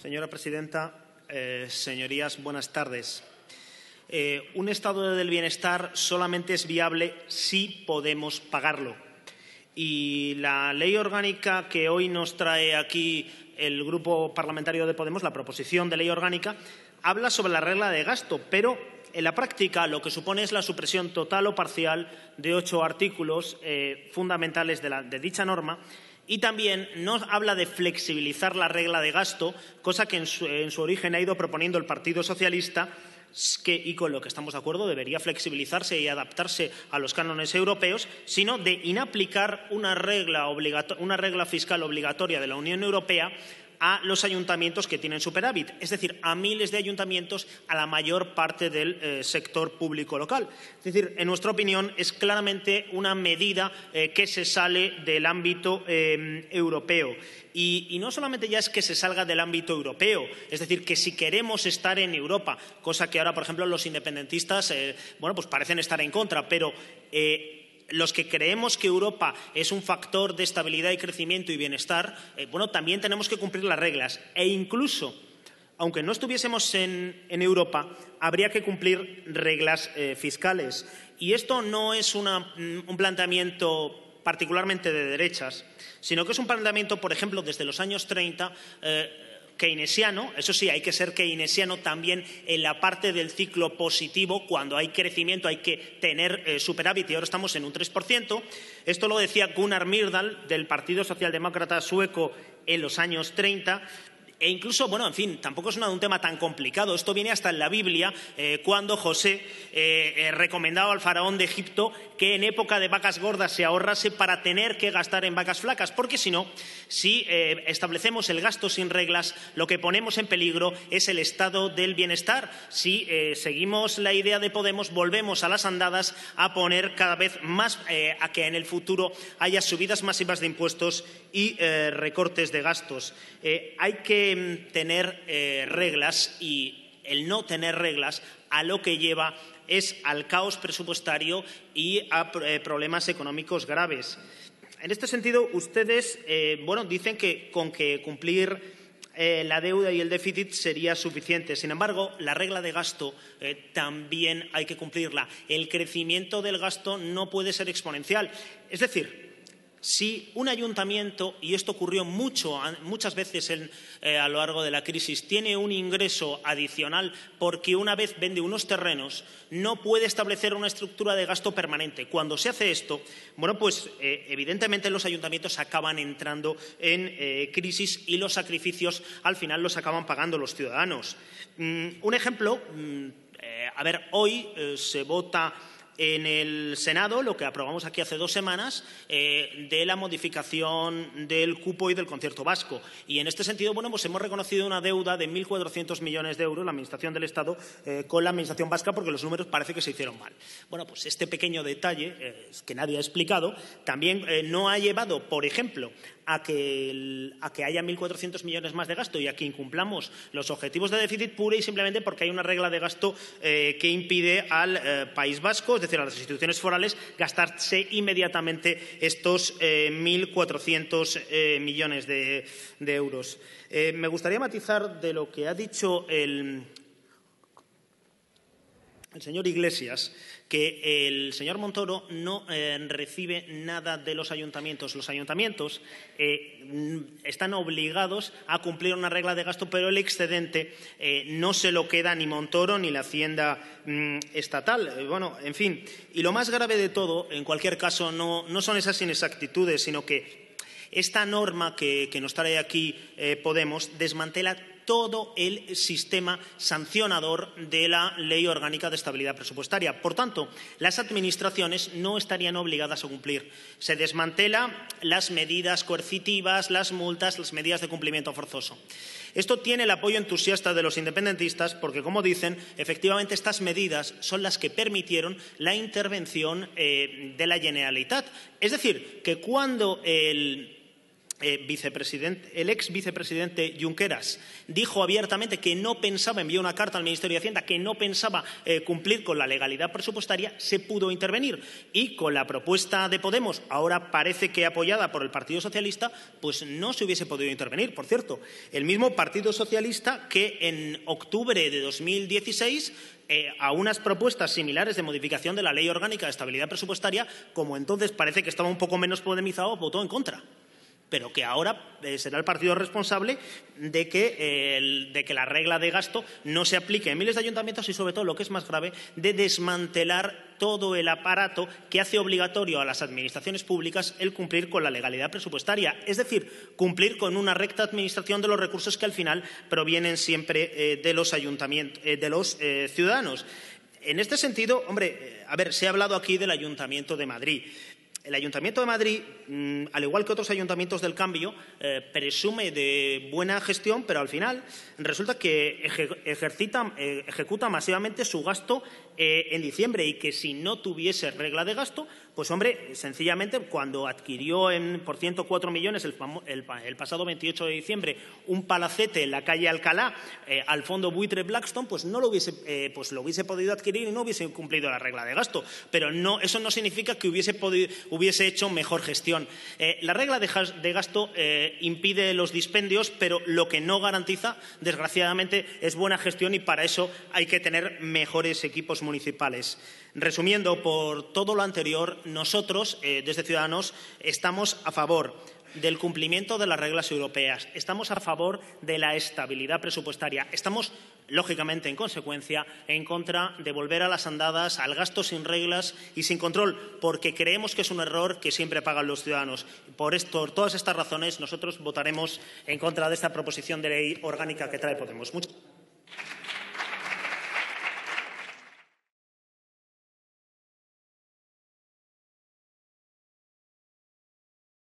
Señora presidenta, señorías, buenas tardes. Un estado del bienestar solamente es viable si podemos pagarlo. Y la ley orgánica que hoy nos trae aquí el Grupo Parlamentario de Podemos, la proposición de ley orgánica, habla sobre la regla de gasto, pero en la práctica lo que supone es la supresión total o parcial de 8 artículos fundamentales de dicha norma. Y también nos habla de flexibilizar la regla de gasto, cosa que en su origen ha ido proponiendo el Partido Socialista, y con lo que estamos de acuerdo debería flexibilizarse y adaptarse a los cánones europeos, sino de inaplicar una regla fiscal obligatoria de la Unión Europea a los ayuntamientos que tienen superávit, es decir, a miles de ayuntamientos, a la mayor parte del sector público local. Es decir, en nuestra opinión, es claramente una medida que se sale del ámbito europeo. Y no solamente ya es que se salga del ámbito europeo, es decir, que si queremos estar en Europa, cosa que ahora, por ejemplo, los independentistas pues parecen estar en contra, pero los que creemos que Europa es un factor de estabilidad y crecimiento y bienestar, también tenemos que cumplir las reglas. E incluso, aunque no estuviésemos en Europa, habría que cumplir reglas fiscales. Y esto no es un planteamiento particularmente de derechas, sino que es un planteamiento, por ejemplo, desde los años 30, keynesiano. Eso sí, hay que ser keynesiano también en la parte del ciclo positivo. Cuando hay crecimiento hay que tener superávit y ahora estamos en un 3%. Esto lo decía Gunnar Myrdal del Partido Socialdemócrata sueco en los años 30. E incluso, en fin, tampoco es un tema tan complicado. Esto viene hasta en la Biblia, cuando José recomendaba al faraón de Egipto que en época de vacas gordas se ahorrase para tener que gastar en vacas flacas, porque si no, si establecemos el gasto sin reglas, lo que ponemos en peligro es el estado del bienestar. Si seguimos la idea de Podemos, volvemos a las andadas a poner cada vez más a que en el futuro haya subidas masivas de impuestos y recortes de gastos. Hay que tener reglas, y el no tener reglas a lo que lleva es al caos presupuestario y a problemas económicos graves. En este sentido, ustedes dicen que con que cumplir la deuda y el déficit sería suficiente. Sin embargo, la regla de gasto también hay que cumplirla. El crecimiento del gasto no puede ser exponencial. Es decir, si un ayuntamiento, y esto ocurrió muchas veces a lo largo de la crisis, tiene un ingreso adicional porque una vez vende unos terrenos, no puede establecer una estructura de gasto permanente. Cuando se hace esto, evidentemente los ayuntamientos acaban entrando en crisis y los sacrificios al final los acaban pagando los ciudadanos. Un ejemplo, hoy se vota en el Senado lo que aprobamos aquí hace 2 semanas de la modificación del cupo y del concierto vasco. Y en este sentido, hemos reconocido una deuda de 1.400 millones de euros, la Administración del Estado, con la Administración vasca, porque los números parece que se hicieron mal. Pues este pequeño detalle, que nadie ha explicado, también no ha llevado, por ejemplo, a que haya 1.400 millones más de gasto y a que incumplamos los objetivos de déficit pura y simplemente porque hay una regla de gasto que impide al País Vasco, es decir, a las instituciones forales, gastarse inmediatamente estos 1.400 millones de euros. Me gustaría matizar de lo que ha dicho el señor Iglesias, que el señor Montoro no recibe nada de los ayuntamientos. Los ayuntamientos están obligados a cumplir una regla de gasto, pero el excedente no se lo queda ni Montoro ni la Hacienda estatal. En fin. Y lo más grave de todo, en cualquier caso, no son esas inexactitudes, sino que esta norma que nos trae aquí Podemos desmantela todo el sistema sancionador de la Ley Orgánica de Estabilidad Presupuestaria. Por tanto, las administraciones no estarían obligadas a cumplir. Se desmantelan las medidas coercitivas, las multas, las medidas de cumplimiento forzoso. Esto tiene el apoyo entusiasta de los independentistas porque, como dicen, efectivamente estas medidas son las que permitieron la intervención de la Generalitat. Es decir, que cuando el el ex vicepresidente Junqueras dijo abiertamente que no pensaba, envió una carta al Ministerio de Hacienda, que no pensaba cumplir con la legalidad presupuestaria, se pudo intervenir. Y con la propuesta de Podemos, ahora parece que apoyada por el Partido Socialista, pues no se hubiese podido intervenir. Por cierto, el mismo Partido Socialista que en octubre de 2016 a unas propuestas similares de modificación de la Ley Orgánica de Estabilidad Presupuestaria, como entonces parece que estaba un poco menos polemizado, votó en contra. Pero que ahora será el partido responsable de que la regla de gasto no se aplique en miles de ayuntamientos y, sobre todo, lo que es más grave, de desmantelar todo el aparato que hace obligatorio a las administraciones públicas el cumplir con la legalidad presupuestaria, es decir, cumplir con una recta administración de los recursos que al final provienen siempre de los ayuntamientos, de los ciudadanos. En este sentido, hombre, a ver, se ha hablado aquí del Ayuntamiento de Madrid. El Ayuntamiento de Madrid, al igual que otros ayuntamientos del cambio, presume de buena gestión, pero al final resulta que ejecuta masivamente su gasto en diciembre y que si no tuviese regla de gasto, pues hombre, sencillamente cuando adquirió por 104 millones el pasado 28 de diciembre un palacete en la calle Alcalá al fondo buitre Blackstone, pues no lo hubiese podido adquirir y no hubiese cumplido la regla de gasto. Pero eso no significa que hubiese hecho mejor gestión. La regla de gasto impide los dispendios, pero lo que no garantiza, desgraciadamente, es buena gestión y para eso hay que tener mejores equipos municipales. Resumiendo, por todo lo anterior, nosotros, desde Ciudadanos, estamos a favor del cumplimiento de las reglas europeas, estamos a favor de la estabilidad presupuestaria, estamos, lógicamente, en consecuencia, en contra de volver a las andadas, al gasto sin reglas y sin control, porque creemos que es un error que siempre pagan los ciudadanos. Por todas estas razones, nosotros votaremos en contra de esta proposición de ley orgánica que trae Podemos.